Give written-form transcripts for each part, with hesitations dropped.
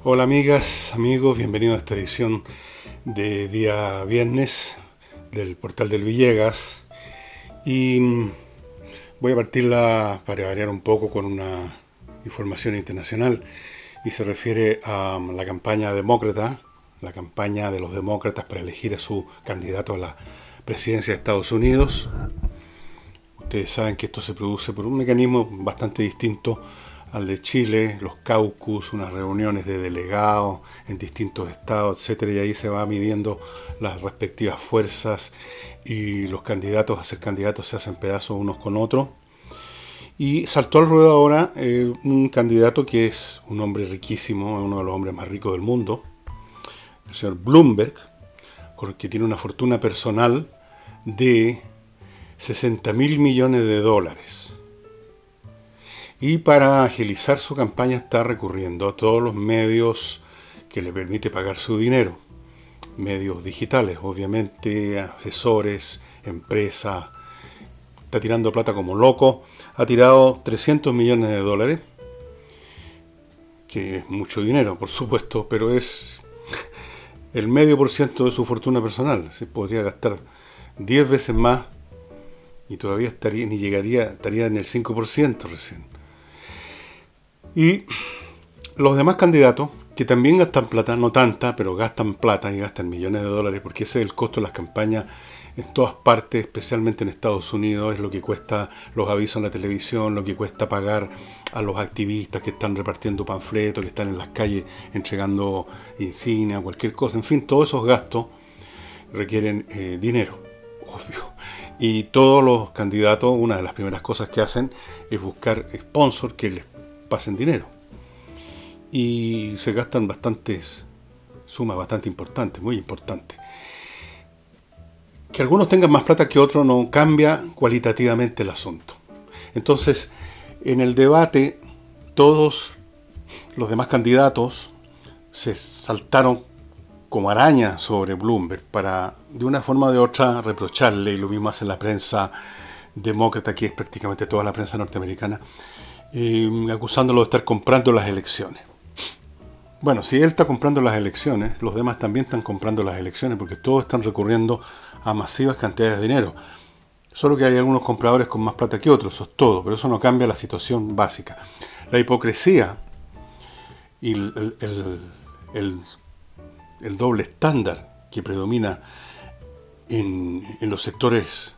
Hola amigas, amigos, bienvenidos a esta edición de día viernes del portal del Villegas. Y voy a partirla para variar un poco con una información internacional y se refiere a la campaña demócrata, la campaña de los demócratas para elegir a su candidato a la presidencia de Estados Unidos. Ustedes saben que esto se produce por un mecanismo bastante distinto al de Chile, los caucus, unas reuniones de delegados en distintos estados, etcétera, y ahí se va midiendo las respectivas fuerzas y los candidatos a ser candidatos se hacen pedazos unos con otros. Y saltó al ruedo ahora un candidato que es un hombre riquísimo, uno de los hombres más ricos del mundo, el señor Bloomberg, que tiene una fortuna personal de 60.000 millones de dólares. Y para agilizar su campaña está recurriendo a todos los medios que le permite pagar su dinero. Medios digitales, obviamente, asesores, empresas. Está tirando plata como loco. Ha tirado 300 millones de dólares, que es mucho dinero, por supuesto, pero es el medio por ciento de su fortuna personal. Se podría gastar 10 veces más y todavía estaría en el 5% recién. Y los demás candidatos, que también gastan plata, no tanta, pero gastan plata y gastan millones de dólares, porque ese es el costo de las campañas en todas partes, especialmente en Estados Unidos, es lo que cuesta los avisos en la televisión, lo que cuesta pagar a los activistas que están repartiendo panfletos, que están en las calles entregando insignias, cualquier cosa. En fin, todos esos gastos requieren dinero, obvio. Y todos los candidatos, una de las primeras cosas que hacen es buscar sponsors que les pasen dinero. Y se gastan sumas bastante importantes, muy importantes. Que algunos tengan más plata que otros no cambia cualitativamente el asunto. Entonces, en el debate, todos los demás candidatos se saltaron como araña sobre Bloomberg para, de una forma o de otra, reprocharle, y lo mismo hace la prensa demócrata, que es prácticamente toda la prensa norteamericana, acusándolo de estar comprando las elecciones. Bueno, si él está comprando las elecciones, los demás también están comprando las elecciones, porque todos están recurriendo a masivas cantidades de dinero. Solo que hay algunos compradores con más plata que otros, eso es todo, pero eso no cambia la situación básica. La hipocresía y el doble estándar que predomina en los sectores,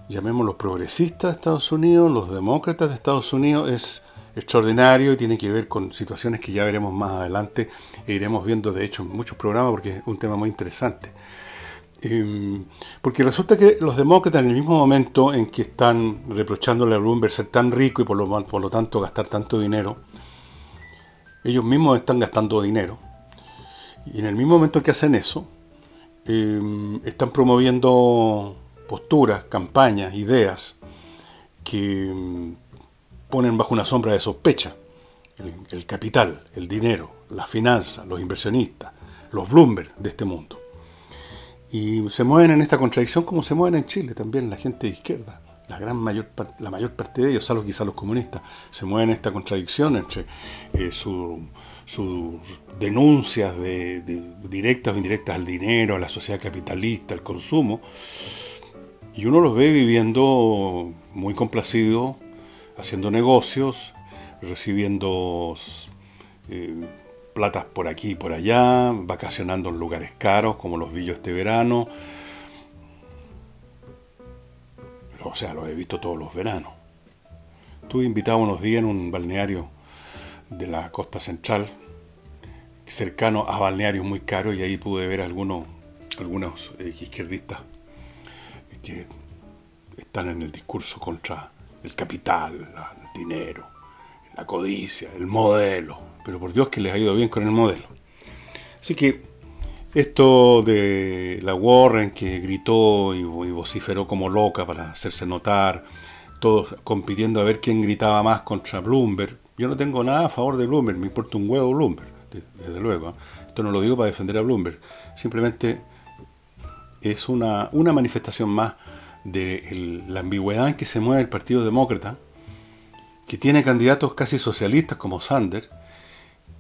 llamémoslos progresistas de Estados Unidos, los demócratas de Estados Unidos, es extraordinario y tiene que ver con situaciones que ya veremos más adelante e iremos viendo, de hecho, en muchos programas, porque es un tema muy interesante. Porque resulta que los demócratas, en el mismo momento en que están reprochándole a Bloomberg ser tan rico y por lo tanto gastar tanto dinero, ellos mismos están gastando dinero. Y en el mismo momento que hacen eso, están promoviendo posturas, campañas, ideas que ponen bajo una sombra de sospecha el capital, el dinero, las finanzas, los inversionistas, los Bloomberg de este mundo. Y se mueven en esta contradicción como se mueven en Chile también la gente de izquierda. La mayor parte de ellos, salvo quizás los comunistas, se mueven en esta contradicción entre sus denuncias directas o indirectas al dinero, a la sociedad capitalista, al consumo, y uno los ve viviendo muy complacidos, haciendo negocios, recibiendo platas por aquí y por allá, vacacionando en lugares caros como los vi yo este verano. O sea, los he visto todos los veranos. Estuve invitado unos días en un balneario de la costa central, cercano a balnearios muy caros, y ahí pude ver algunos izquierdistas que están en el discurso contra el capital, el dinero, la codicia, el modelo. Pero por Dios que les ha ido bien con el modelo. Así que esto de la Warren, que gritó y vociferó como loca para hacerse notar, todos compitiendo a ver quién gritaba más contra Bloomberg. Yo no tengo nada a favor de Bloomberg, me importa un huevo Bloomberg, desde luego. Esto no lo digo para defender a Bloomberg, simplemente es una manifestación más de la ambigüedad en que se mueve el Partido Demócrata, que tiene candidatos casi socialistas como Sanders,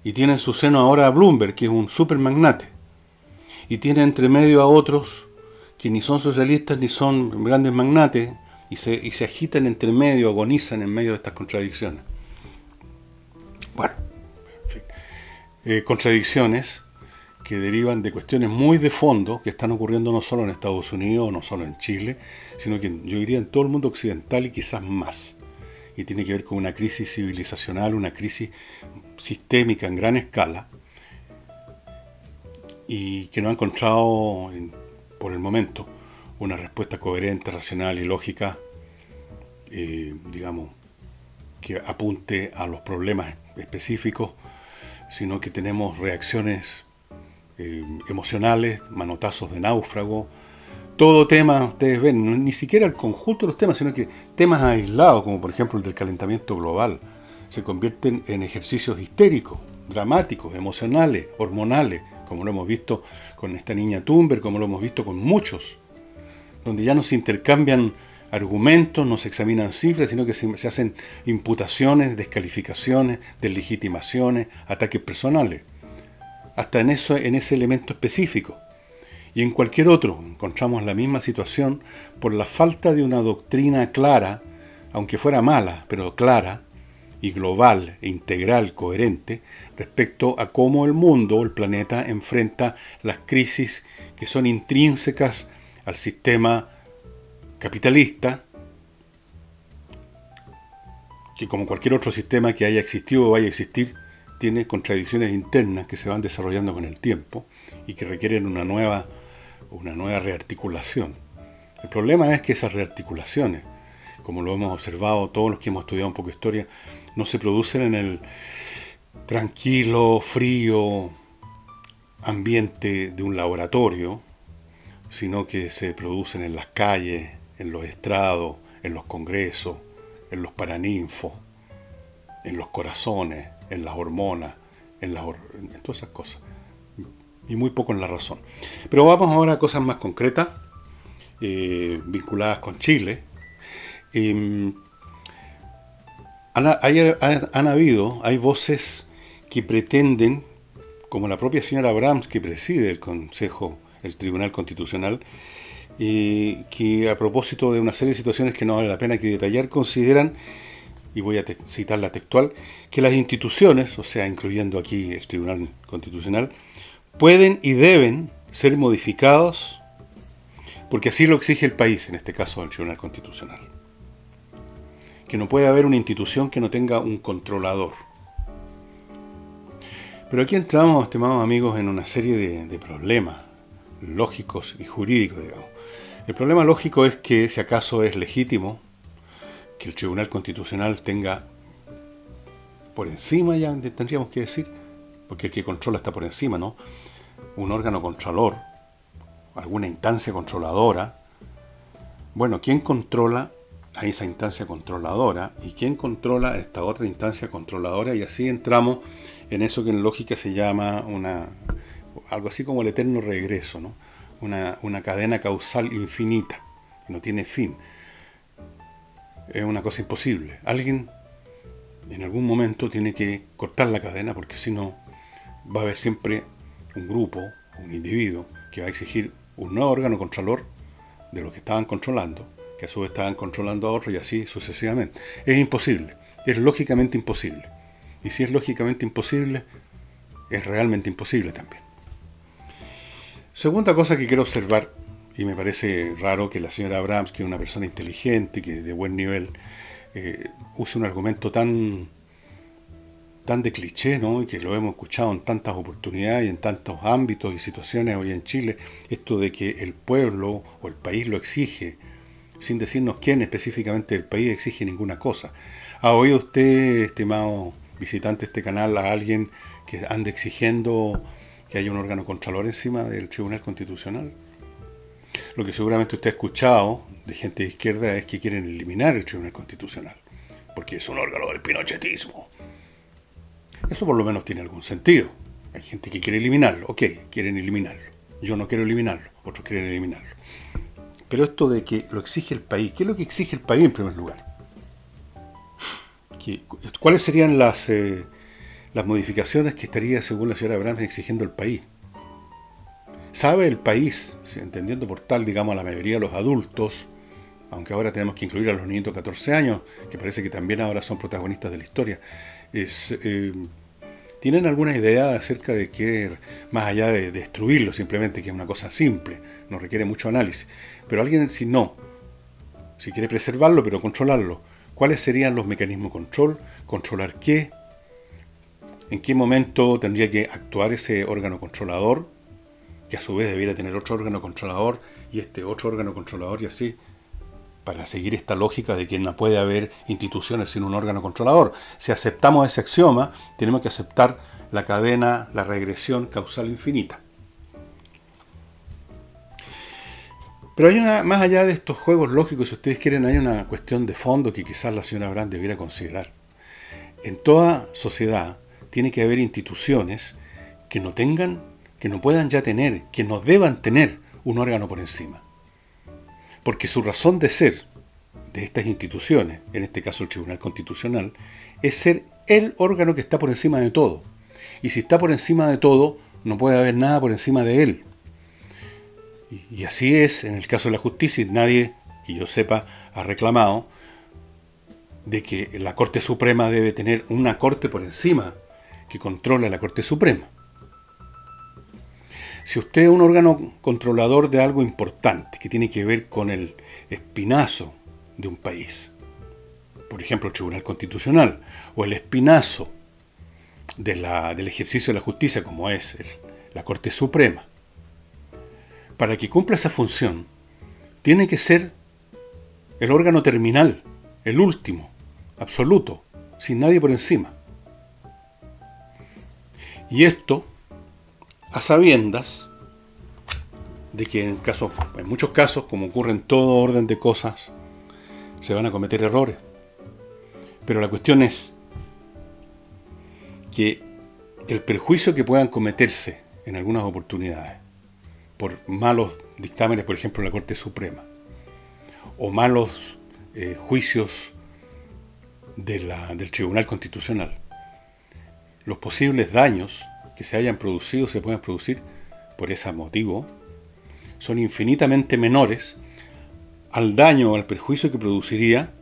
y tiene en su seno ahora a Bloomberg, que es un super magnate, y tiene entre medio a otros que ni son socialistas ni son grandes magnates, y se agitan entre medio, agonizan en medio de estas contradicciones. Bueno, en fin, contradicciones que derivan de cuestiones muy de fondo que están ocurriendo no solo en Estados Unidos, no solo en Chile, sino que yo diría en todo el mundo occidental y quizás más. Y tiene que ver con una crisis civilizacional, una crisis sistémica en gran escala, y que no ha encontrado, por el momento, una respuesta coherente, racional y lógica, digamos, que apunte a los problemas específicos, sino que tenemos reacciones emocionales, manotazos de náufrago, todo tema, ustedes ven, ni siquiera el conjunto de los temas, sino que temas aislados, como por ejemplo el del calentamiento global, se convierten en ejercicios histéricos, dramáticos, emocionales, hormonales, como lo hemos visto con esta niña Thunberg, como lo hemos visto con muchos, donde ya no se intercambian argumentos, no se examinan cifras, sino que se hacen imputaciones, descalificaciones, deslegitimaciones, ataques personales. Hasta en ese elemento específico. Y en cualquier otro encontramos la misma situación por la falta de una doctrina clara, aunque fuera mala, pero clara y global e integral, coherente, respecto a cómo el mundo, el planeta, enfrenta las crisis que son intrínsecas al sistema capitalista, que como cualquier otro sistema que haya existido o vaya a existir, tiene contradicciones internas que se van desarrollando con el tiempo y que requieren una nueva rearticulación. El problema es que esas rearticulaciones, como lo hemos observado todos los que hemos estudiado un poco de historia, no se producen en el tranquilo, frío ambiente de un laboratorio, sino que se producen en las calles, en los estrados, en los congresos, en los paraninfos, en los corazones, en las hormonas, en todas esas cosas. Y muy poco en la razón. Pero vamos ahora a cosas más concretas, vinculadas con Chile. Hay voces que pretenden, como la propia señora Abrams, que preside el Tribunal Constitucional, que a propósito de una serie de situaciones que no vale la pena que detallar, consideran, y voy a citar la textual, que las instituciones, o sea, incluyendo aquí el Tribunal Constitucional, pueden y deben ser modificados porque así lo exige el país, en este caso el Tribunal Constitucional. Que no puede haber una institución que no tenga un controlador. Pero aquí entramos, estimados amigos, en una serie de problemas lógicos y jurídicos, digamos. El problema lógico es que si acaso es legítimo que el Tribunal Constitucional tenga por encima, ya tendríamos que decir, porque el que controla está por encima, ¿no?, un órgano controlador, alguna instancia controladora. Bueno, ¿quién controla a esa instancia controladora? ¿Y quién controla a esta otra instancia controladora? Y así entramos en eso que en lógica se llama algo así como el eterno regreso, ¿no? Una cadena causal infinita, que no tiene fin. Es una cosa imposible. Alguien en algún momento tiene que cortar la cadena, porque si no va a haber siempre un grupo, un individuo, que va a exigir un nuevo órgano controlador de los que estaban controlando, que a su vez estaban controlando a otros, y así sucesivamente. Es imposible, es lógicamente imposible. Y si es lógicamente imposible, es realmente imposible también. Segunda cosa que quiero observar, y me parece raro que la señora Abrams, que es una persona inteligente, que de buen nivel, use un argumento tan de cliché, ¿no?, y que lo hemos escuchado en tantas oportunidades y en tantos ámbitos y situaciones hoy en Chile, esto de que el pueblo o el país lo exige, sin decirnos quién específicamente del país exige ninguna cosa. ¿Ha oído usted, estimado visitante de este canal, a alguien que ande exigiendo que haya un órgano controlador encima del Tribunal Constitucional? Lo que seguramente usted ha escuchado de gente de izquierda es que quieren eliminar el Tribunal Constitucional, porque es un órgano del pinochetismo. Eso por lo menos tiene algún sentido. Hay gente que quiere eliminarlo. Ok, quieren eliminarlo. Yo no quiero eliminarlo, otros quieren eliminarlo. Pero esto de que lo exige el país, ¿qué es lo que exige el país en primer lugar? ¿Cuáles serían las modificaciones que estaría, según la señora Abrams, exigiendo el país? ¿Sabe el país, entendiendo por tal, digamos, a la mayoría de los adultos, aunque ahora tenemos que incluir a los niños de 14 años, que parece que también ahora son protagonistas de la historia, ¿tienen alguna idea acerca de qué, más allá de destruirlo simplemente, que es una cosa simple, no requiere mucho análisis, pero alguien, si quiere preservarlo, pero controlarlo, ¿cuáles serían los mecanismos de control? ¿Controlar qué? ¿En qué momento tendría que actuar ese órgano controlador? Que a su vez debiera tener otro órgano controlador y este otro órgano controlador y así, para seguir esta lógica de que no puede haber instituciones sin un órgano controlador. Si aceptamos ese axioma, tenemos que aceptar la cadena, la regresión causal infinita. Pero hay más allá de estos juegos lógicos, si ustedes quieren, hay una cuestión de fondo que quizás la señora Abrams debiera considerar. En toda sociedad tiene que haber instituciones que no puedan ya tener, que no deban tener un órgano por encima. Porque su razón de ser de estas instituciones, en este caso el Tribunal Constitucional, es ser el órgano que está por encima de todo. Y si está por encima de todo, no puede haber nada por encima de él. Y así es en el caso de la justicia, y nadie, que yo sepa, ha reclamado de que la Corte Suprema debe tener una Corte por encima que controla la Corte Suprema. Si usted es un órgano controlador de algo importante que tiene que ver con el espinazo de un país, por ejemplo el Tribunal Constitucional, o el espinazo del ejercicio de la justicia como es la Corte Suprema, para que cumpla esa función, tiene que ser el órgano terminal, el último, absoluto, sin nadie por encima. Y esto a sabiendas de que en muchos casos, como ocurre en todo orden de cosas, se van a cometer errores. Pero la cuestión es que el perjuicio que puedan cometerse en algunas oportunidades por malos dictámenes, por ejemplo, en la Corte Suprema, o malos juicios del Tribunal Constitucional, los posibles daños que se hayan producido, se puedan producir por ese motivo, son infinitamente menores al daño o al perjuicio que produciría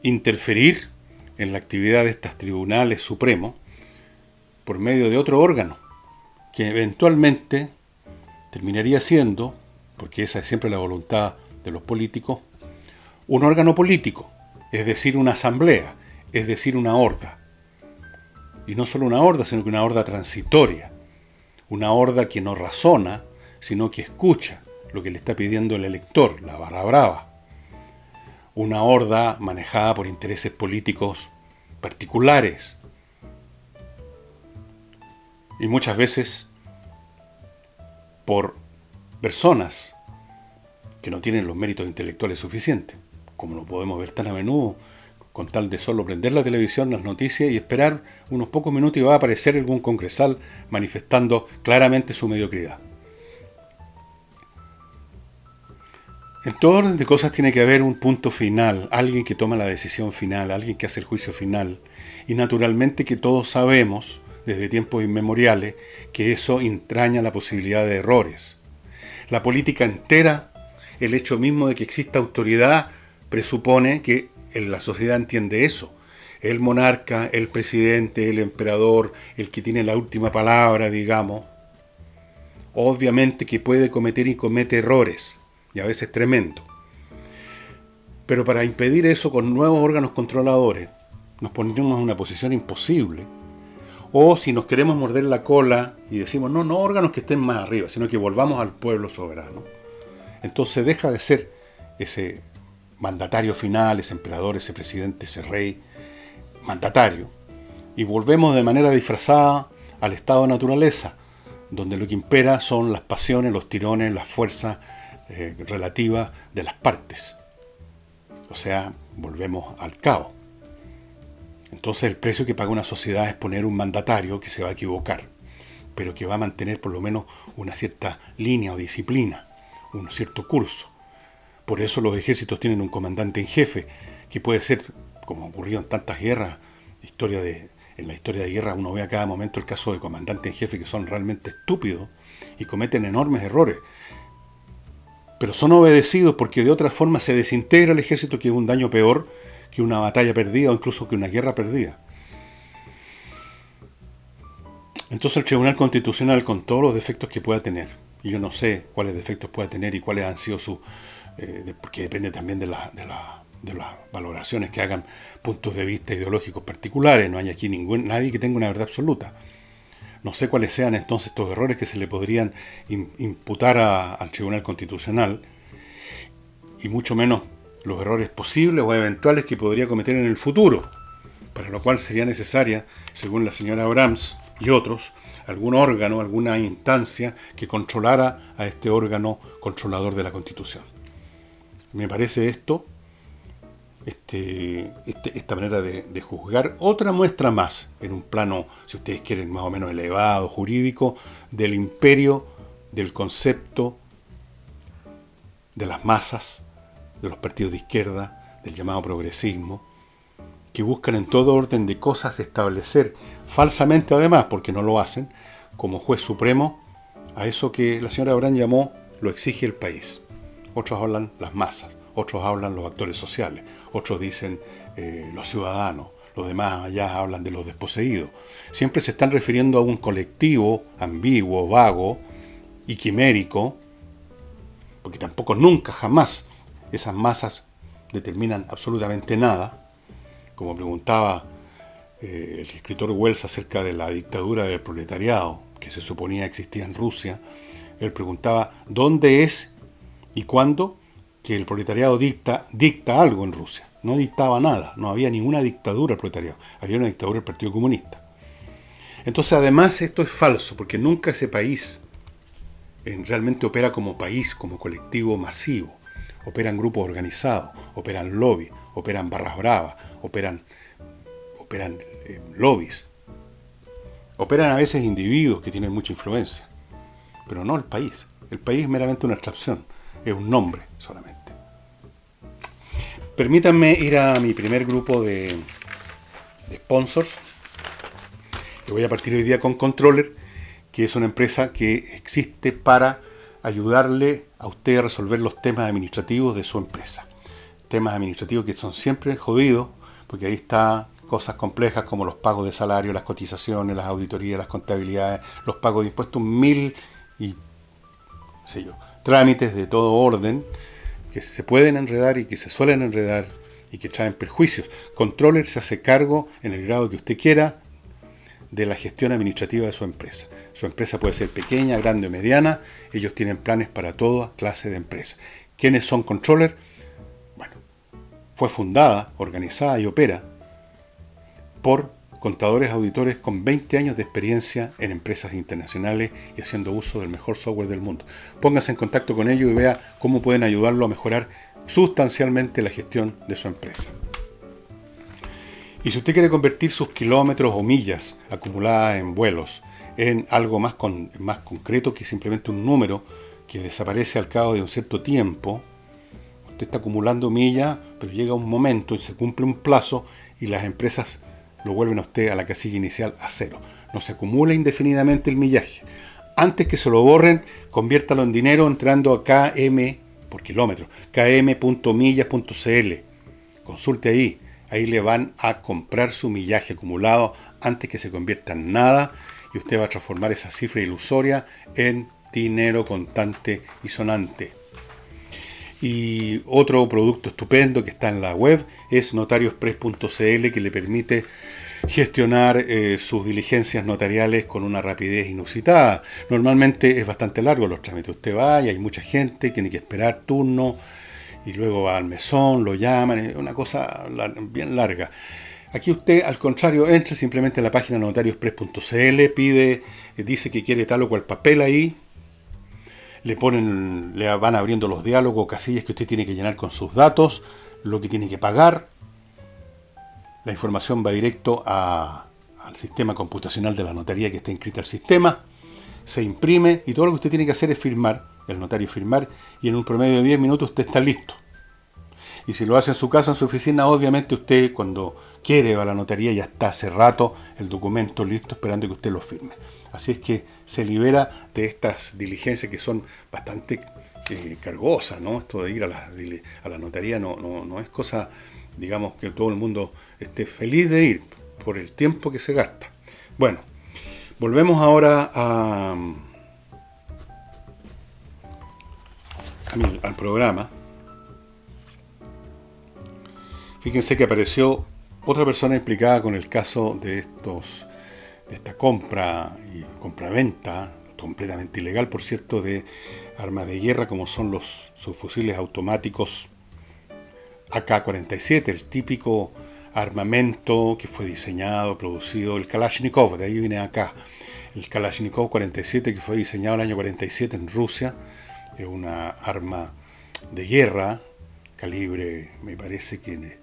interferir en la actividad de estos tribunales supremos por medio de otro órgano, que eventualmente terminaría siendo, porque esa es siempre la voluntad de los políticos, un órgano político, es decir, una asamblea, es decir, una horda. Y no solo una horda, sino que una horda transitoria, una horda que no razona, sino que escucha lo que le está pidiendo el elector, la barra brava. Una horda manejada por intereses políticos particulares. Y muchas veces por personas que no tienen los méritos intelectuales suficientes, como lo podemos ver tan a menudo, con tal de solo prender la televisión, las noticias y esperar unos pocos minutos y va a aparecer algún congresal manifestando claramente su mediocridad. En todo orden de cosas tiene que haber un punto final, alguien que toma la decisión final, alguien que hace el juicio final, y naturalmente que todos sabemos, desde tiempos inmemoriales, que eso entraña la posibilidad de errores. La política entera, el hecho mismo de que exista autoridad, presupone que la sociedad entiende eso. El monarca, el presidente, el emperador, el que tiene la última palabra, digamos, obviamente que puede cometer y comete errores, y a veces tremendo. Pero para impedir eso con nuevos órganos controladores, nos ponemos en una posición imposible. O si nos queremos morder la cola y decimos, no órganos que estén más arriba, sino que volvamos al pueblo soberano. Entonces deja de ser ese mandatario final, ese emperador, ese presidente, ese rey, mandatario. Y volvemos de manera disfrazada al estado de naturaleza, donde lo que impera son las pasiones, los tirones, las fuerzas relativas de las partes. O sea, volvemos al caos. Entonces el precio que paga una sociedad es poner un mandatario que se va a equivocar, pero que va a mantener por lo menos una cierta línea o disciplina, un cierto curso. Por eso los ejércitos tienen un comandante en jefe, que puede ser, como ocurrió en tantas guerras, en la historia de guerra uno ve a cada momento el caso de comandantes en jefe que son realmente estúpidos y cometen enormes errores. Pero son obedecidos porque de otra forma se desintegra el ejército, que es un daño peor que una batalla perdida o incluso que una guerra perdida. Entonces el Tribunal Constitucional, con todos los defectos que pueda tener, y yo no sé cuáles defectos pueda tener y cuáles han sido sus... porque depende también de las valoraciones que hagan puntos de vista ideológicos particulares, no hay aquí nadie que tenga una verdad absoluta. No sé cuáles sean entonces estos errores que se le podrían imputar al Tribunal Constitucional, y mucho menos los errores posibles o eventuales que podría cometer en el futuro, para lo cual sería necesaria, según la señora Abrams y otros, algún órgano, alguna instancia que controlara a este órgano controlador de la Constitución. Me parece esta manera de juzgar otra muestra más, en un plano, si ustedes quieren, más o menos elevado, jurídico, del imperio, del concepto, de las masas, de los partidos de izquierda, del llamado progresismo, que buscan en todo orden de cosas establecer, falsamente además, porque no lo hacen, como juez supremo, a eso que la señora Abraham llamó lo exige el país. Otros hablan las masas, otros hablan los actores sociales, otros dicen los ciudadanos, los demás allá hablan de los desposeídos. Siempre se están refiriendo a un colectivo ambiguo, vago y quimérico, porque tampoco nunca, jamás, esas masas determinan absolutamente nada. Como preguntaba el escritor Wells acerca de la dictadura del proletariado, que se suponía existía en Rusia, él preguntaba dónde es y cuándo que el proletariado dicta algo en Rusia. No dictaba nada, no había ninguna dictadura del proletariado, había una dictadura del Partido Comunista. Entonces, además, esto es falso, porque nunca ese país realmente opera como país, como colectivo masivo. Operan grupos organizados, operan lobbies, operan barras bravas, operan lobbies. Operan a veces individuos que tienen mucha influencia, pero no el país. El país es meramente una abstracción, es un nombre solamente. Permítanme ir a mi primer grupo de sponsors. Yo voy a partir hoy día con Controller, que es una empresa que existe para ayudarle a usted a resolver los temas administrativos de su empresa. Temas administrativos que son siempre jodidos, porque ahí está cosas complejas como los pagos de salario, las cotizaciones, las auditorías, las contabilidades, los pagos de impuestos, trámites de todo orden que se pueden enredar y que se suelen enredar y que traen perjuicios. Controller se hace cargo, en el grado que usted quiera, de la gestión administrativa de su empresa. Su empresa puede ser pequeña, grande o mediana. Ellos tienen planes para toda clase de empresas. ¿Quiénes son Controller? Bueno, fue fundada, organizada y opera por contadores auditores con 20 años de experiencia en empresas internacionales y haciendo uso del mejor software del mundo. Póngase en contacto con ellos y vea cómo pueden ayudarlo a mejorar sustancialmente la gestión de su empresa. Y si usted quiere convertir sus kilómetros o millas acumuladas en vuelos en algo más concreto que simplemente un número que desaparece al cabo de un cierto tiempo, usted está acumulando millas, pero llega un momento y se cumple un plazo y las empresas lo vuelven a usted a la casilla inicial a cero. No se acumula indefinidamente el millaje. Antes que se lo borren, conviértalo en dinero entrando a KM por kilómetro, km.millas.cl. Consulte ahí. Ahí le van a comprar su millaje acumulado antes que se convierta en nada y usted va a transformar esa cifra ilusoria en dinero contante y sonante. Y otro producto estupendo que está en la web es notariospress.cl, que le permite gestionar sus diligencias notariales con una rapidez inusitada. Normalmente es bastante largo los trámites. Usted va y hay mucha gente, tiene que esperar turno, y luego va al mesón, lo llaman, es una cosa bien larga. Aquí usted, al contrario, entra simplemente a la página notariospress.cl, dice que quiere tal o cual papel ahí, le van abriendo los diálogos, casillas que usted tiene que llenar con sus datos, lo que tiene que pagar. La información va directo al sistema computacional de la notaría que está inscrita al sistema, se imprime y todo lo que usted tiene que hacer es firmar el notario firmar, y en un promedio de 10 minutos usted está listo. Y si lo hace en su casa, en su oficina, obviamente usted cuando quiere va a la notaría, ya está hace rato el documento listo esperando que usted lo firme. Así es que se libera de estas diligencias que son bastante cargosas, ¿no? Esto de ir a la notaría no es cosa, digamos, que todo el mundo esté feliz de ir por el tiempo que se gasta. Bueno, volvemos ahora al programa. Fíjense que apareció otra persona implicada con el caso de esta compra y compraventa, completamente ilegal, por cierto, de armas de guerra como son los subfusiles automáticos AK-47, el típico armamento que fue diseñado, producido, el Kalashnikov, de ahí viene acá, el Kalashnikov 47 que fue diseñado en el año 47 en Rusia, es una arma de guerra, calibre, me parece que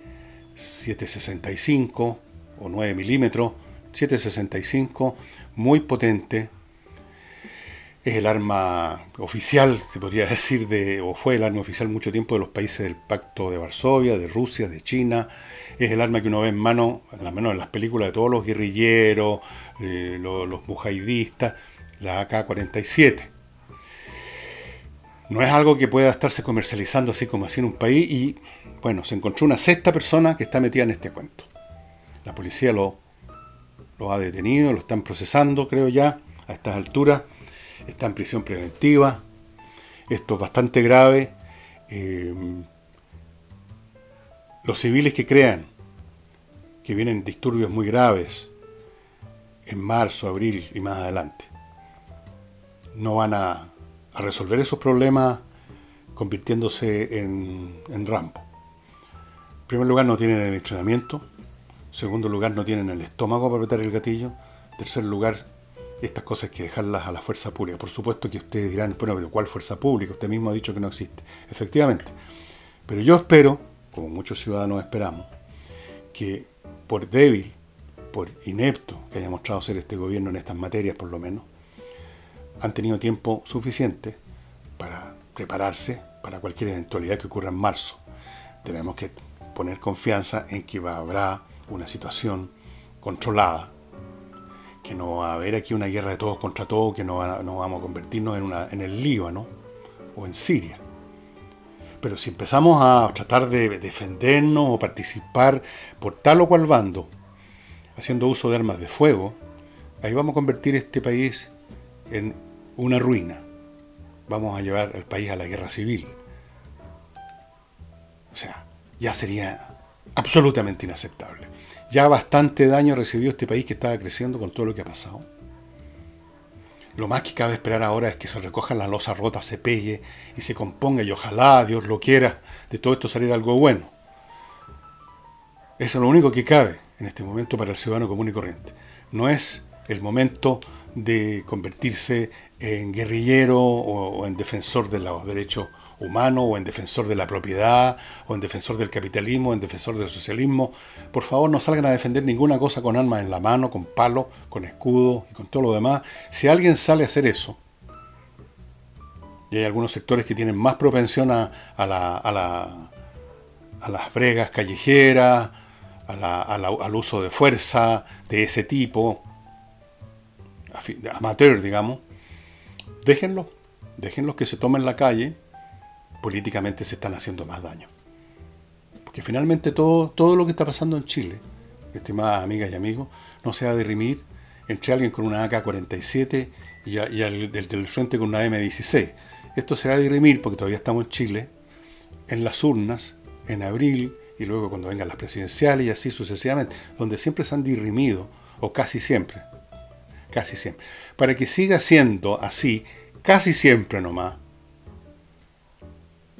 7.65 o 9 milímetros, 7.65, muy potente. Es el arma oficial, se podría decir, o fue el arma oficial mucho tiempo de los países del Pacto de Varsovia, de Rusia, de China. Es el arma que uno ve en mano, en las películas de todos los guerrilleros, los mujahidistas, la AK-47. No es algo que pueda estarse comercializando así como así en un país y, bueno, se encontró una sexta persona que está metida en este cuento. La policía lo ha detenido, lo están procesando, creo ya, a estas alturas. Está en prisión preventiva. Esto es bastante grave. Los civiles que crean que vienen disturbios muy graves en marzo, abril y más adelante, no van a resolver esos problemas convirtiéndose en Rambo. En primer lugar, no tienen el entrenamiento. En segundo lugar, no tienen el estómago para apretar el gatillo. En tercer lugar, estas cosas hay que dejarlas a la fuerza pública. Por supuesto que ustedes dirán, bueno, pero ¿cuál fuerza pública? Usted mismo ha dicho que no existe. Efectivamente. Pero yo espero, como muchos ciudadanos esperamos, que por débil, por inepto que haya mostrado ser este gobierno en estas materias por lo menos, han tenido tiempo suficiente para prepararse para cualquier eventualidad que ocurra en marzo. Tenemos que poner confianza en que habrá una situación controlada, que no va a haber aquí una guerra de todos contra todos, que no vamos a convertirnos en el Líbano o en Siria. Pero si empezamos a tratar de defendernos o participar por tal o cual bando, haciendo uso de armas de fuego, ahí vamos a convertir este país en una ruina. Vamos a llevar al país a la guerra civil. O sea, ya sería absolutamente inaceptable. Ya bastante daño recibió este país que estaba creciendo con todo lo que ha pasado. Lo más que cabe esperar ahora es que se recoja la losa rota, se pelle y se componga, y ojalá, Dios lo quiera, de todo esto salir algo bueno. Eso es lo único que cabe en este momento para el ciudadano común y corriente. No es el momento de convertirse en guerrillero o en defensor de los derechos humanos, o en defensor de la propiedad, o en defensor del capitalismo, o en defensor del socialismo. Por favor, no salgan a defender ninguna cosa con armas en la mano, con palos, con escudos y con todo lo demás. Si alguien sale a hacer eso, y hay algunos sectores que tienen más propensión a las bregas callejeras, al uso de fuerza de ese tipo, amateur, digamos, déjenlos que se tomen la calle. Políticamente se están haciendo más daño. Porque finalmente todo lo que está pasando en Chile, estimadas amigas y amigos, no se va a dirimir entre alguien con una AK-47 y el del frente con una M16. Esto se va a dirimir, porque todavía estamos en Chile, en las urnas, en abril, y luego cuando vengan las presidenciales y así sucesivamente, donde siempre se han dirimido, o casi siempre, para que siga siendo así, casi siempre nomás,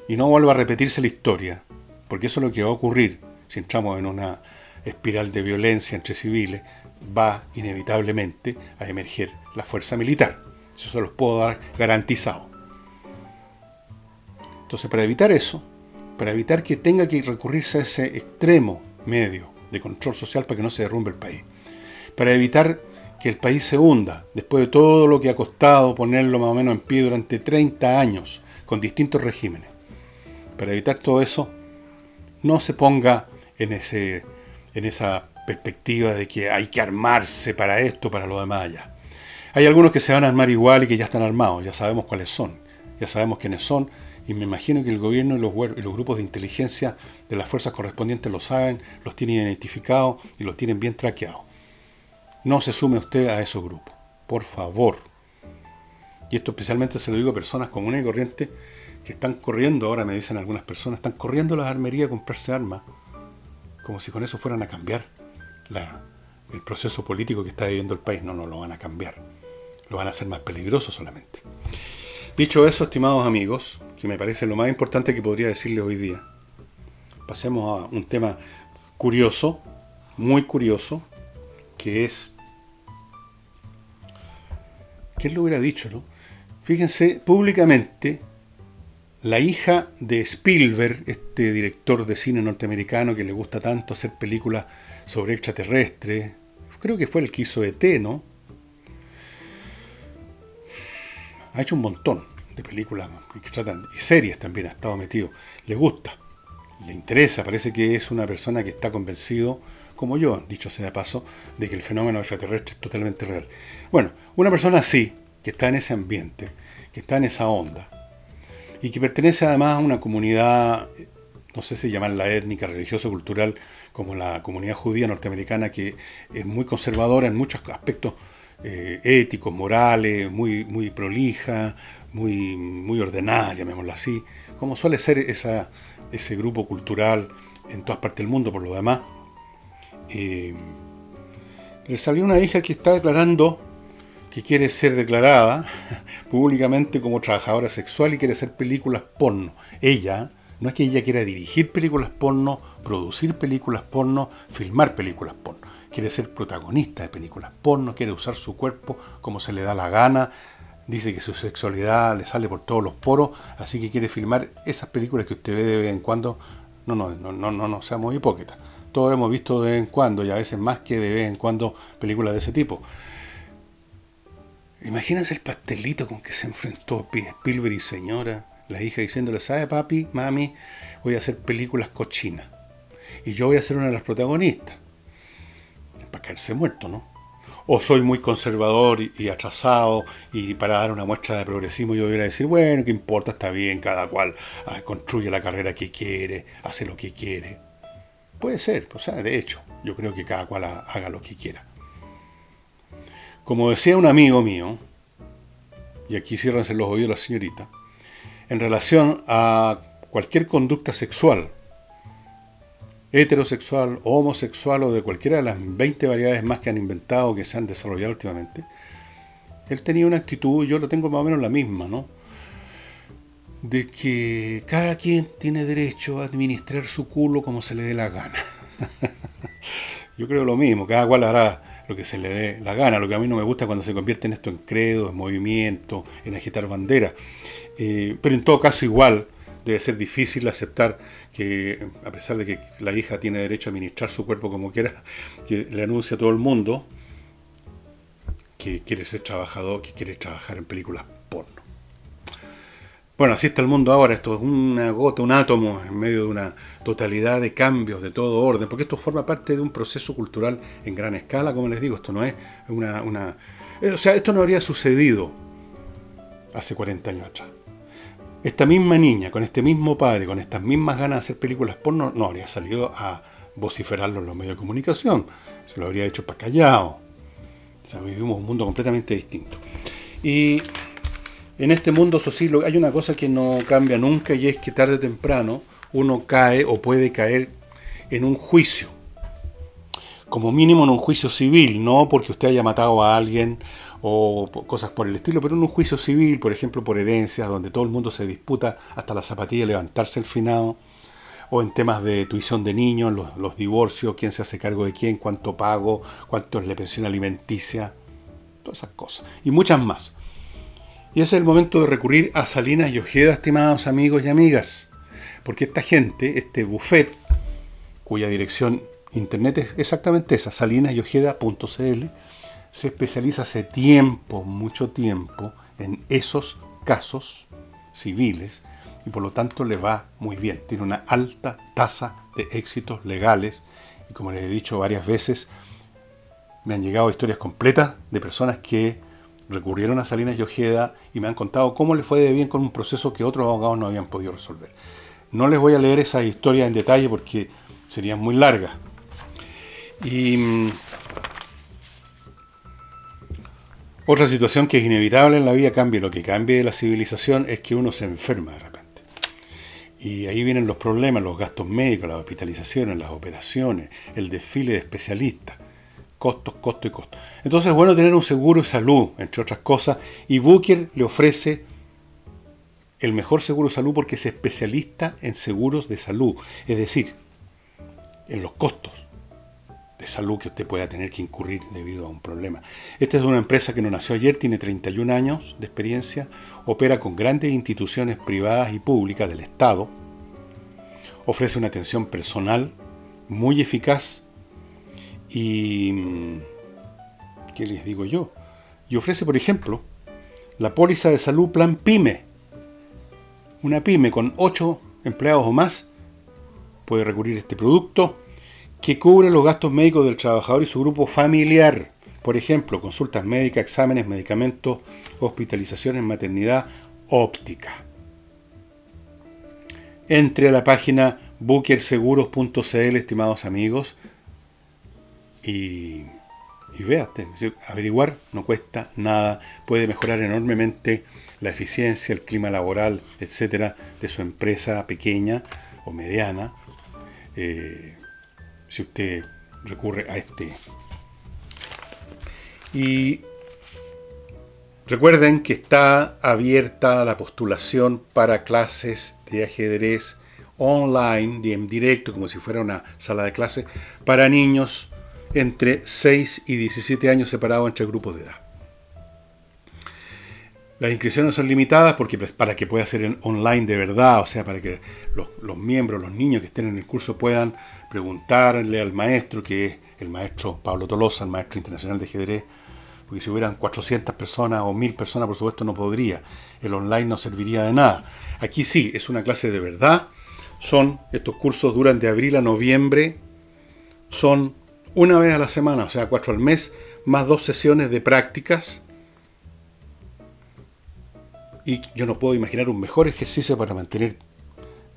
y no vuelva a repetirse la historia, porque eso es lo que va a ocurrir si entramos en una espiral de violencia entre civiles. Va inevitablemente a emerger la fuerza militar. Eso se los puedo dar garantizado. Entonces, para evitar eso, para evitar que tenga que recurrirse a ese extremo medio de control social para que no se derrumbe el país, para evitar que el país se hunda, después de todo lo que ha costado ponerlo más o menos en pie durante 30 años, con distintos regímenes. Para evitar todo eso, no se ponga en esa perspectiva de que hay que armarse para esto, para lo demás allá. Hay algunos que se van a armar igual y que ya están armados, ya sabemos cuáles son, ya sabemos quiénes son, y me imagino que el gobierno y los grupos de inteligencia de las fuerzas correspondientes lo saben, los tienen identificados y los tienen bien traqueados. No se sume usted a esos grupos, por favor. Y esto especialmente se lo digo a personas comunes y corrientes que están corriendo, ahora me dicen algunas personas, están corriendo a las armerías a comprarse armas, como si con eso fueran a cambiar el proceso político que está viviendo el país. No, no lo van a cambiar. Lo van a hacer más peligroso solamente. Dicho eso, estimados amigos, que me parece lo más importante que podría decirles hoy día, pasemos a un tema curioso, muy curioso, que es... ¿Quién lo hubiera dicho, no? Fíjense, públicamente, la hija de Spielberg, este director de cine norteamericano que le gusta tanto hacer películas sobre extraterrestres, creo que fue el que hizo ET, ¿no? Ha hecho un montón de películas y series también, ha estado metido. Le gusta, le interesa, parece que es una persona que está convencido, como yo, dicho sea de paso, de que el fenómeno extraterrestre es totalmente real. Bueno, una persona así, que está en ese ambiente, que está en esa onda, y que pertenece además a una comunidad, no sé si llamarla étnica, religiosa, cultural, como la comunidad judía norteamericana, que es muy conservadora en muchos aspectos éticos, morales, muy prolija, muy ordenada, llamémoslo así, como suele ser ese grupo cultural en todas partes del mundo por lo demás. Le salió una hija que está declarando que quiere ser declarada públicamente como trabajadora sexual y quiere hacer películas porno. Ella, no es que ella quiera dirigir películas porno, producir películas porno, filmar películas porno. Quiere ser protagonista de películas porno, quiere usar su cuerpo como se le da la gana. Dice que su sexualidad le sale por todos los poros, así que quiere filmar esas películas que usted ve de vez en cuando. No seamos hipócritas. Todos hemos visto de vez en cuando, y a veces más que de vez en cuando, películas de ese tipo. Imagínense el pastelito con que se enfrentó Spielberg y señora, la hija diciéndole, ¿sabe papi, mami? Voy a hacer películas cochinas. Y yo voy a ser una de las protagonistas. Para caerse muerto, ¿no? O soy muy conservador y atrasado, y para dar una muestra de progresismo yo debería decir, bueno, ¿qué importa? Está bien, cada cual construye la carrera que quiere, hace lo que quiere. Puede ser, o sea, de hecho, yo creo que cada cual haga lo que quiera. Como decía un amigo mío, y aquí ciérrense los oídos la señorita, en relación a cualquier conducta sexual, heterosexual, homosexual o de cualquiera de las 20 variedades más que han inventado, que se han desarrollado últimamente, él tenía una actitud, yo lo tengo más o menos la misma, ¿no? De que cada quien tiene derecho a administrar su culo como se le dé la gana. Yo creo lo mismo, cada cual hará lo que se le dé la gana. Lo que a mí no me gusta cuando se convierte en esto en credo, en movimiento, en agitar banderas. Pero en todo caso igual debe ser difícil aceptar que, a pesar de que la hija tiene derecho a administrar su cuerpo como quiera, que le anuncie a todo el mundo que quiere ser trabajador, que quiere trabajar en películas porno. Bueno, así está el mundo ahora. Esto es una gota, un átomo en medio de una totalidad de cambios de todo orden, porque esto forma parte de un proceso cultural en gran escala, como les digo. Esto no es o sea, esto no habría sucedido hace 40 años atrás. Esta misma niña, con este mismo padre, con estas mismas ganas de hacer películas porno, no habría salido a vociferarlo en los medios de comunicación. Se lo habría hecho para callado. O sea, vivimos un mundo completamente distinto. Y en este mundo, eso sí, hay una cosa que no cambia nunca, y es que tarde o temprano uno cae o puede caer en un juicio. Como mínimo en un juicio civil, no porque usted haya matado a alguien o cosas por el estilo, pero en un juicio civil, por ejemplo, por herencias, donde todo el mundo se disputa hasta la zapatilla levantarse el finado, o en temas de tuición de niños, los divorcios, quién se hace cargo de quién, cuánto pago, cuánto es la pensión alimenticia, todas esas cosas, y muchas más. Y ese es el momento de recurrir a Salinas y Ojeda, estimados amigos y amigas, porque esta gente, este buffet, cuya dirección internet es exactamente esa, salinasyojeda.cl, se especializa hace tiempo, mucho tiempo, en esos casos civiles y por lo tanto le va muy bien. Tiene una alta tasa de éxitos legales y como les he dicho varias veces, me han llegado historias completas de personas que recurrieron a Salinas y Ojeda y me han contado cómo les fue de bien con un proceso que otros abogados no habían podido resolver. No les voy a leer esas historias en detalle porque serían muy largas. Y otra situación que es inevitable en la vida, cambie lo que cambie de la civilización, es que uno se enferma de repente. Y ahí vienen los problemas, los gastos médicos, las hospitalizaciones, las operaciones, el desfile de especialistas. Costos, costos y costos. Entonces es bueno tener un seguro de salud, entre otras cosas, y Booker le ofrece el mejor seguro de salud porque es especialista en seguros de salud, es decir, en los costos de salud que usted pueda tener que incurrir debido a un problema. Esta es una empresa que no nació ayer, tiene 31 años de experiencia, opera con grandes instituciones privadas y públicas del Estado, ofrece una atención personal muy eficaz y, ¿qué les digo yo? Y ofrece, por ejemplo, la póliza de salud Plan PYME. Una pyme con 8 empleados o más puede recurrir a este producto que cubre los gastos médicos del trabajador y su grupo familiar. Por ejemplo, consultas médicas, exámenes, medicamentos, hospitalizaciones, maternidad, óptica. Entre a la página bookerseguros.cl, estimados amigos, y véate, averiguar no cuesta nada, puede mejorar enormemente la eficiencia, el clima laboral, etcétera, de su empresa pequeña o mediana, si usted recurre a este. Y recuerden que está abierta la postulación para clases de ajedrez online, en directo, como si fuera una sala de clases, para niños entre 6 y 17 años separados entre grupos de edad. Las inscripciones son limitadas porque para que pueda ser online de verdad, o sea, para que los miembros, los niños que estén en el curso puedan preguntarle al maestro, que es el maestro Pablo Tolosa, el maestro internacional de ajedrez, porque si hubieran 400 personas o 1000 personas, por supuesto, no podría. El online no serviría de nada. Aquí sí, es una clase de verdad. Estos cursos duran de abril a noviembre, son una vez a la semana, o sea, 4 al mes, más 2 sesiones de prácticas. Y yo no puedo imaginar un mejor ejercicio para mantener,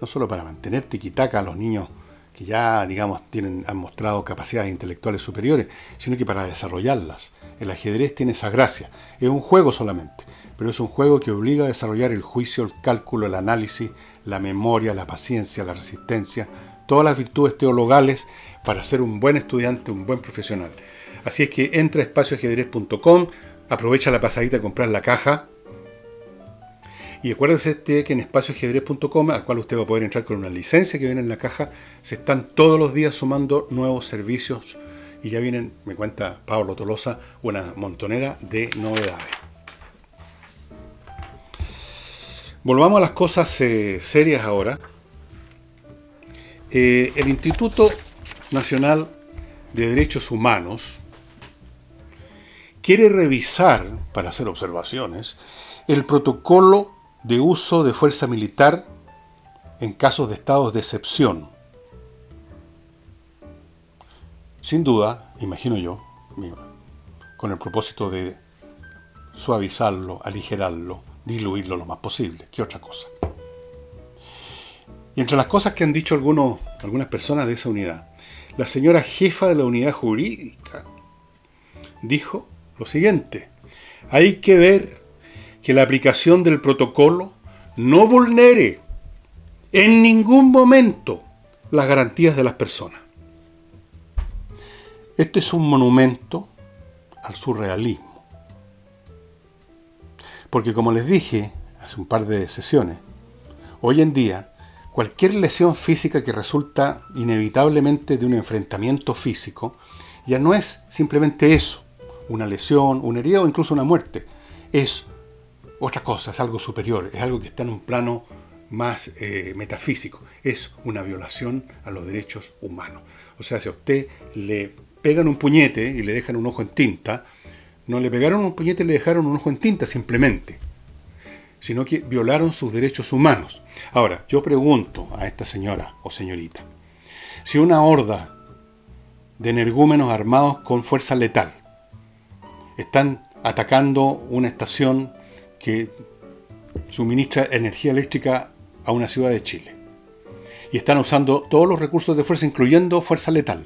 no solo para mantener tiquitaca a los niños que ya, digamos, han mostrado capacidades intelectuales superiores, sino que para desarrollarlas. El ajedrez tiene esa gracia. Es un juego solamente, pero es un juego que obliga a desarrollar el juicio, el cálculo, el análisis, la memoria, la paciencia, la resistencia, todas las virtudes teologales para ser un buen estudiante, un buen profesional. Así es que entra a espacioajedrez.com, aprovecha la pasadita a comprar la caja. Y acuérdense que en espacioajedrez.com, al cual usted va a poder entrar con una licencia que viene en la caja, se están todos los días sumando nuevos servicios y ya vienen, me cuenta Pablo Tolosa, una montonera de novedades. Volvamos a las cosas serias ahora. El Instituto Nacional de Derechos Humanos quiere revisar, para hacer observaciones, el protocolo de uso de fuerza militar en casos de estados de excepción. Sin duda, imagino yo, con el propósito de suavizarlo, aligerarlo, diluirlo lo más posible. ¿Qué otra cosa? Y entre las cosas que han dicho algunas personas de esa unidad, la señora jefa de la unidad jurídica dijo lo siguiente: hay que ver que la aplicación del protocolo no vulnere en ningún momento las garantías de las personas. Este es un monumento al surrealismo. Porque como les dije hace un par de sesiones, hoy en día cualquier lesión física que resulta inevitablemente de un enfrentamiento físico ya no es simplemente eso, una lesión, una herida o incluso una muerte. Es otra cosa, es algo superior, es algo que está en un plano más metafísico. Es una violación a los derechos humanos. O sea, si a usted le pegan un puñete y le dejan un ojo en tinta, No le pegaron un puñete y le dejaron un ojo en tinta simplemente, sino que violaron sus derechos humanos. Ahora, yo pregunto a esta señora o señorita, si una horda de energúmenos armados con fuerza letal están atacando una estación que suministra energía eléctrica a una ciudad de Chile y están usando todos los recursos de fuerza, incluyendo fuerza letal,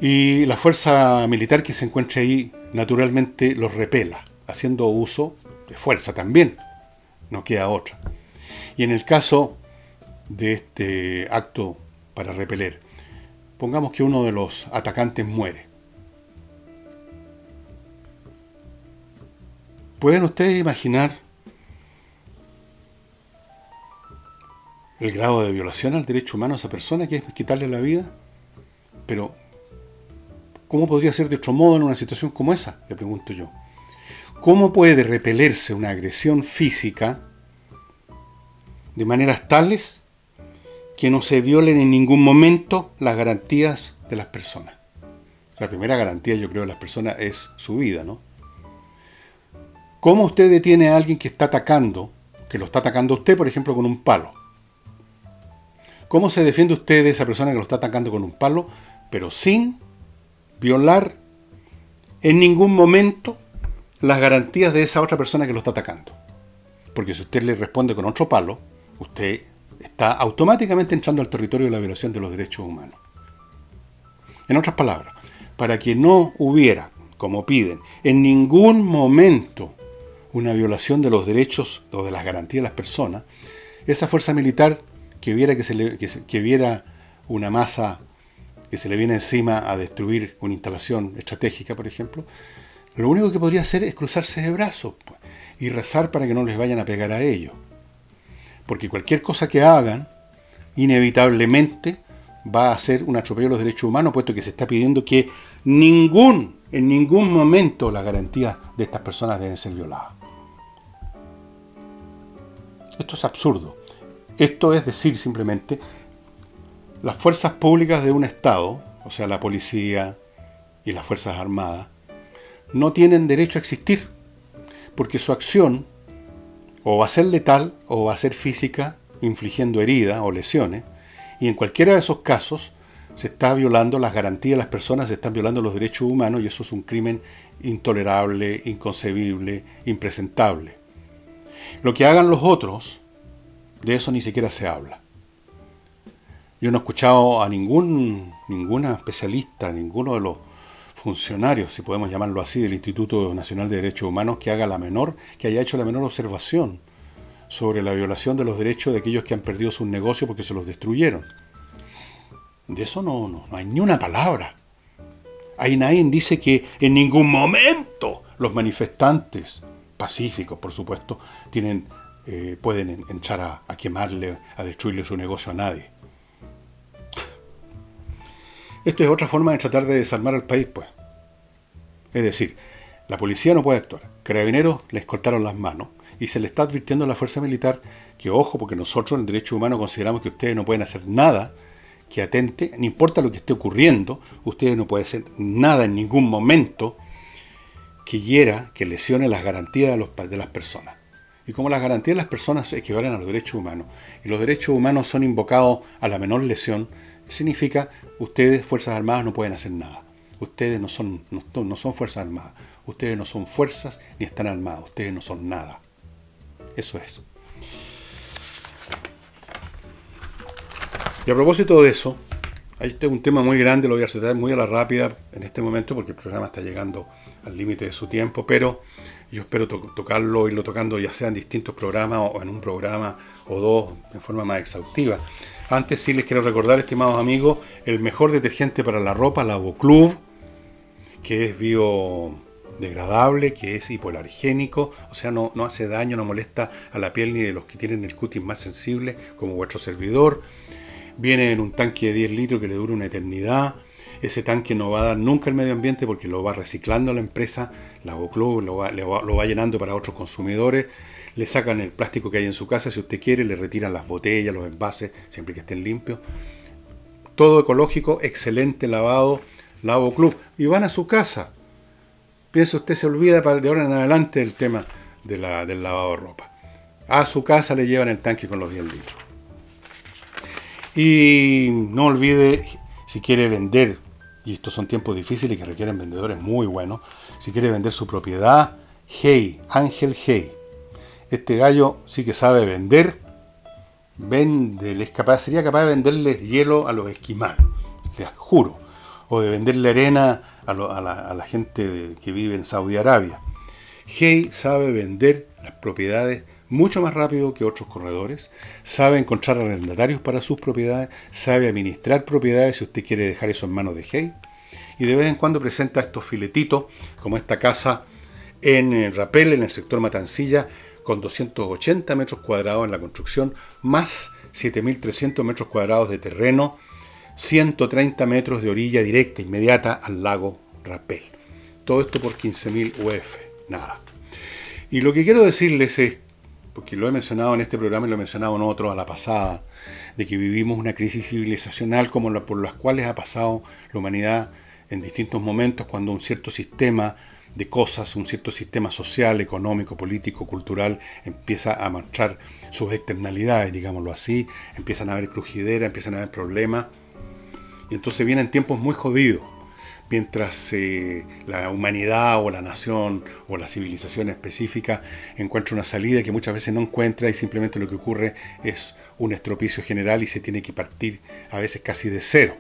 y la fuerza militar que se encuentra ahí naturalmente los repela, haciendo uso de fuerza también, no queda otra. Y en el caso de este acto para repeler, pongamos que uno de los atacantes muere. ¿Pueden ustedes imaginar el grado de violación al derecho humano a esa persona, que es quitarle la vida? Pero ¿cómo podría ser de otro modo en una situación como esa? Le pregunto yo. ¿Cómo puede repelerse una agresión física de maneras tales que no se violen en ningún momento las garantías de las personas? La primera garantía, yo creo, de las personas es su vida, ¿no? ¿Cómo usted detiene a alguien que está atacando, que lo está atacando a usted, por ejemplo, con un palo? ¿Cómo se defiende usted de esa persona que lo está atacando con un palo, pero sin violar en ningún momento las garantías de esa otra persona que lo está atacando? Porque si usted le responde con otro palo, usted está automáticamente entrando al territorio de la violación de los derechos humanos. En otras palabras, para que no hubiera, como piden, en ningún momento una violación de los derechos o de las garantías de las personas, esa fuerza militar que viera que viera una masa que se le viene encima a destruir una instalación estratégica, por ejemplo, lo único que podría hacer es cruzarse de brazos, pues, y rezar para que no les vayan a pegar a ellos. Porque cualquier cosa que hagan, inevitablemente va a ser un atropello de los derechos humanos, puesto que se está pidiendo que en ningún momento las garantías de estas personas deben ser violadas. Esto es absurdo. Esto es decir, simplemente, las fuerzas públicas de un Estado, o sea, la policía y las Fuerzas Armadas, no tienen derecho a existir, porque su acción o va a ser letal o va a ser física, infligiendo heridas o lesiones, y en cualquiera de esos casos se está violando las garantías de las personas, se están violando los derechos humanos, y eso es un crimen intolerable, inconcebible, impresentable. Lo que hagan los otros, de eso ni siquiera se habla. Yo no he escuchado a ninguna especialista, ninguno de los funcionarios, si podemos llamarlo así, del Instituto Nacional de Derechos Humanos que haya hecho la menor observación sobre la violación de los derechos de aquellos que han perdido sus negocios porque se los destruyeron. De eso no hay ni una palabra. Ahí nadie dice que en ningún momento los manifestantes pacíficos, por supuesto, pueden entrar a quemarle, a destruirle su negocio a nadie. Esto es otra forma de tratar de desarmar al país, pues. Es decir, la policía no puede actuar. Carabineros les cortaron las manos y se le está advirtiendo a la fuerza militar que, ojo, porque nosotros en Derecho Humano consideramos que ustedes no pueden hacer nada que atente, no importa lo que esté ocurriendo, ustedes no pueden hacer nada en ningún momento que hiera, que lesione las garantías de las personas. Y como las garantías de las personas equivalen a los derechos humanos, y los derechos humanos son invocados a la menor lesión, significa ustedes, Fuerzas Armadas, no pueden hacer nada. Ustedes no son Fuerzas Armadas. Ustedes no son fuerzas ni están armados. Ustedes no son nada. Eso es. Y a propósito de eso, este es un tema muy grande, lo voy a tratar muy a la rápida en este momento porque el programa está llegando al límite de su tiempo, pero yo espero tocarlo, irlo tocando ya sea en distintos programas o en un programa o dos en forma más exhaustiva. Antes sí les quiero recordar, estimados amigos, el mejor detergente para la ropa, Lavoclub, que es biodegradable, que es hipoalergénico, o sea, no hace daño, no molesta a la piel ni de los que tienen el cutis más sensible, como vuestro servidor. Viene en un tanque de 10 litros que le dura una eternidad. Ese tanque no va a dar nunca al medio ambiente porque lo va reciclando la empresa, Lavoclub lo va llenando para otros consumidores. Le sacan el plástico que hay en su casa, si usted quiere, le retiran las botellas, los envases, siempre que estén limpios. Todo ecológico, excelente lavado, Lavo Club, y van a su casa. Piensa usted, se olvida de ahora en adelante el tema del lavado de ropa. A su casa le llevan el tanque con los 10 litros. Y no olvide, si quiere vender, y estos son tiempos difíciles que requieren vendedores muy buenos, si quiere vender su propiedad, Hey, Ángel Hey. Este gallo sí que sabe vender, sería capaz de venderle hielo a los esquimales, les juro, o de venderle arena a la gente que vive en Saudi Arabia. Hey sabe vender las propiedades mucho más rápido que otros corredores, sabe encontrar arrendatarios para sus propiedades, sabe administrar propiedades si usted quiere dejar eso en manos de Hey, y de vez en cuando presenta estos filetitos, como esta casa en Rapel, en el sector Matancilla, con 280 metros cuadrados en la construcción, más 7.300 metros cuadrados de terreno, 130 metros de orilla directa, inmediata al lago Rapel. Todo esto por 15.000 UF, nada. Y lo que quiero decirles es, porque lo he mencionado en este programa y lo he mencionado en otro a la pasada, de que vivimos una crisis civilizacional como por las cuales ha pasado la humanidad en distintos momentos, cuando un cierto sistema de cosas, un cierto sistema social, económico, político, cultural, empieza a mostrar sus externalidades, digámoslo así, empiezan a haber crujideras, empiezan a haber problemas, y entonces vienen tiempos muy jodidos, mientras la humanidad o la nación o la civilización específica encuentra una salida que muchas veces no encuentra, y simplemente lo que ocurre es un estropicio general y se tiene que partir a veces casi de cero.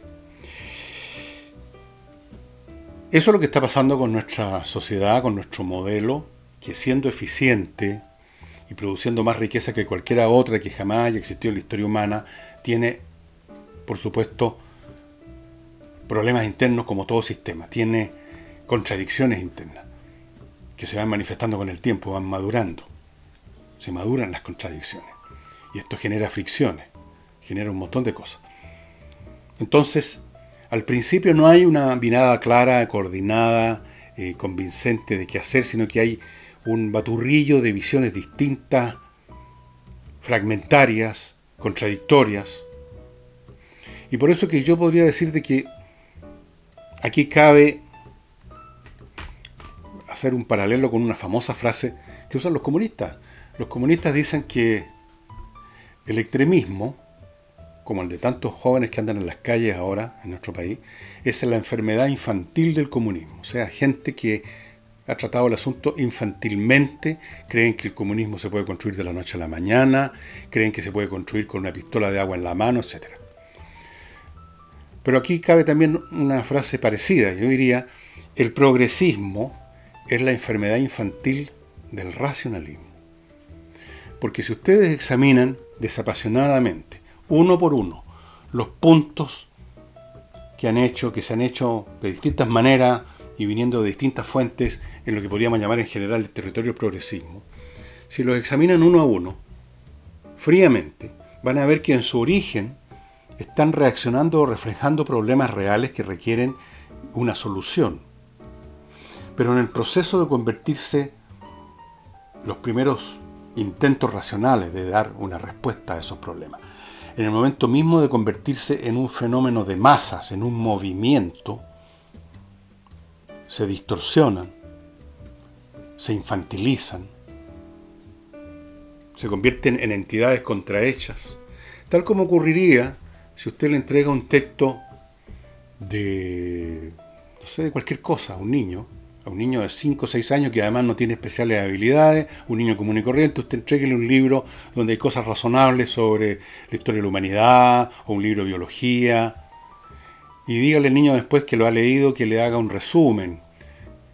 Eso es lo que está pasando con nuestra sociedad, con nuestro modelo, que siendo eficiente y produciendo más riqueza que cualquiera otra que jamás haya existido en la historia humana, tiene, por supuesto, problemas internos como todo sistema, tiene contradicciones internas que se van manifestando con el tiempo, van madurando, se maduran las contradicciones y esto genera fricciones, genera un montón de cosas. Entonces, al principio no hay una mirada clara, coordinada, convincente de qué hacer, sino que hay un baturrillo de visiones distintas, fragmentarias, contradictorias. Y por eso que yo podría decir de que aquí cabe hacer un paralelo con una famosa frase que usan los comunistas. Los comunistas dicen que el extremismo, como el de tantos jóvenes que andan en las calles ahora en nuestro país, es la enfermedad infantil del comunismo. O sea, gente que ha tratado el asunto infantilmente, creen que el comunismo se puede construir de la noche a la mañana, creen que se puede construir con una pistola de agua en la mano, etc. Pero aquí cabe también una frase parecida. Yo diría, el progresismo es la enfermedad infantil del racionalismo. Porque si ustedes examinan desapasionadamente, uno por uno, los puntos que se han hecho de distintas maneras y viniendo de distintas fuentes en lo que podríamos llamar en general el territorio del progresismo, si los examinan uno a uno, fríamente, van a ver que en su origen están reaccionando o reflejando problemas reales que requieren una solución. Pero en el proceso de convertirse, los primeros intentos racionales de dar una respuesta a esos problemas, en el momento mismo de convertirse en un fenómeno de masas, en un movimiento, se distorsionan, se infantilizan, se convierten en entidades contrahechas, tal como ocurriría si usted le entrega un texto de, no sé, de cualquier cosa a un niño de 5 o 6 años que además no tiene especiales habilidades, un niño común y corriente, usted entréguele un libro donde hay cosas razonables sobre la historia de la humanidad, o un libro de biología, y dígale al niño después que lo ha leído, que le haga un resumen,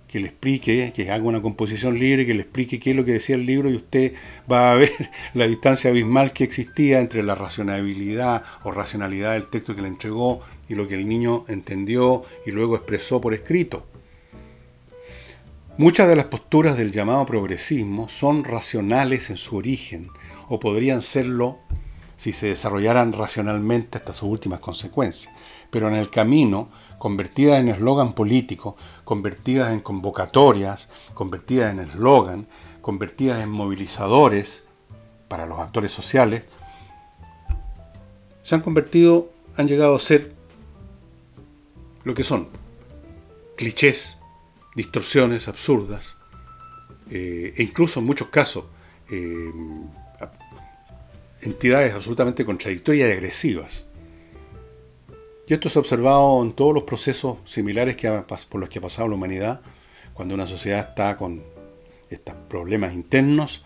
que le explique, que haga una composición libre, que le explique qué es lo que decía el libro, y usted va a ver la distancia abismal que existía entre la racionalidad o racionalidad del texto que le entregó y lo que el niño entendió y luego expresó por escrito. Muchas de las posturas del llamado progresismo son racionales en su origen, o podrían serlo si se desarrollaran racionalmente hasta sus últimas consecuencias, pero en el camino, convertidas en eslogan político, convertidas en convocatorias, convertidas en eslogan, convertidas en movilizadores para los actores sociales, han llegado a ser lo que son, clichés, distorsiones absurdas, e incluso en muchos casos entidades absolutamente contradictorias y agresivas. Y esto se ha observado en todos los procesos similares por los que ha pasado la humanidad, cuando una sociedad está con estos problemas internos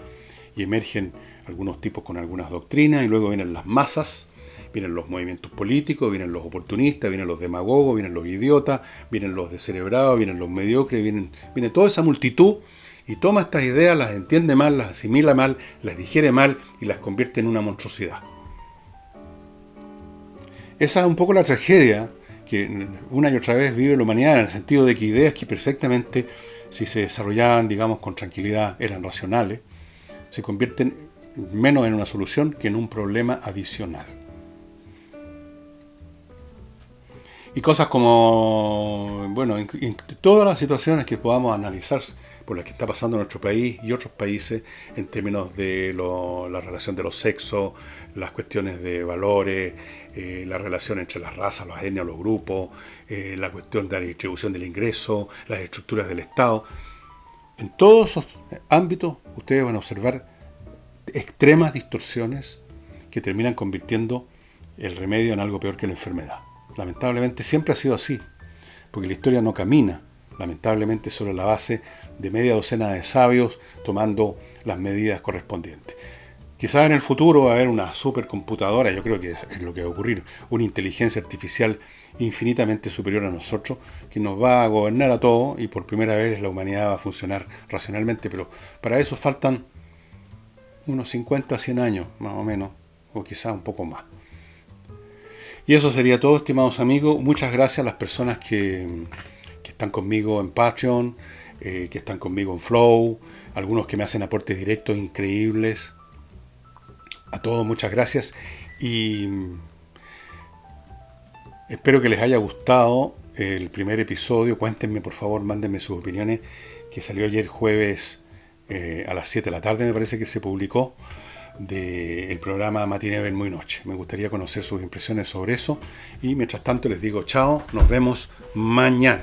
y emergen algunos tipos con algunas doctrinas, y luego vienen las masas, vienen los movimientos políticos, vienen los oportunistas, vienen los demagogos, vienen los idiotas, vienen los descerebrados, vienen los mediocres, viene toda esa multitud y toma estas ideas, las entiende mal, las asimila mal, las digiere mal y las convierte en una monstruosidad. Esa es un poco la tragedia que una y otra vez vive la humanidad, en el sentido de que ideas que perfectamente, si se desarrollaban, digamos, con tranquilidad, eran racionales, se convierten menos en una solución que en un problema adicional. Y cosas como, bueno, en todas las situaciones que podamos analizar por las que está pasando nuestro país y otros países en términos de la relación de los sexos, las cuestiones de valores, la relación entre las razas, las etnias, los grupos, la cuestión de la distribución del ingreso, las estructuras del Estado. En todos esos ámbitos ustedes van a observar extremas distorsiones que terminan convirtiendo el remedio en algo peor que la enfermedad. Lamentablemente siempre ha sido así, porque la historia no camina, lamentablemente, sobre la base de media docena de sabios tomando las medidas correspondientes. Quizás en el futuro va a haber una supercomputadora, yo creo que es lo que va a ocurrir, una inteligencia artificial infinitamente superior a nosotros, que nos va a gobernar a todos y por primera vez la humanidad va a funcionar racionalmente, pero para eso faltan unos 50, 100 años, más o menos, o quizás un poco más. Y eso sería todo, estimados amigos. Muchas gracias a las personas que están conmigo en Patreon, que están conmigo en Flow, algunos que me hacen aportes directos increíbles. A todos muchas gracias y espero que les haya gustado el primer episodio. Cuéntenme, por favor, mándenme sus opiniones, que salió ayer jueves a las 7 de la tarde, me parece que se publicó, del programa Matiné Ven Muy Noche. Me gustaría conocer sus impresiones sobre eso y mientras tanto les digo chao, nos vemos mañana.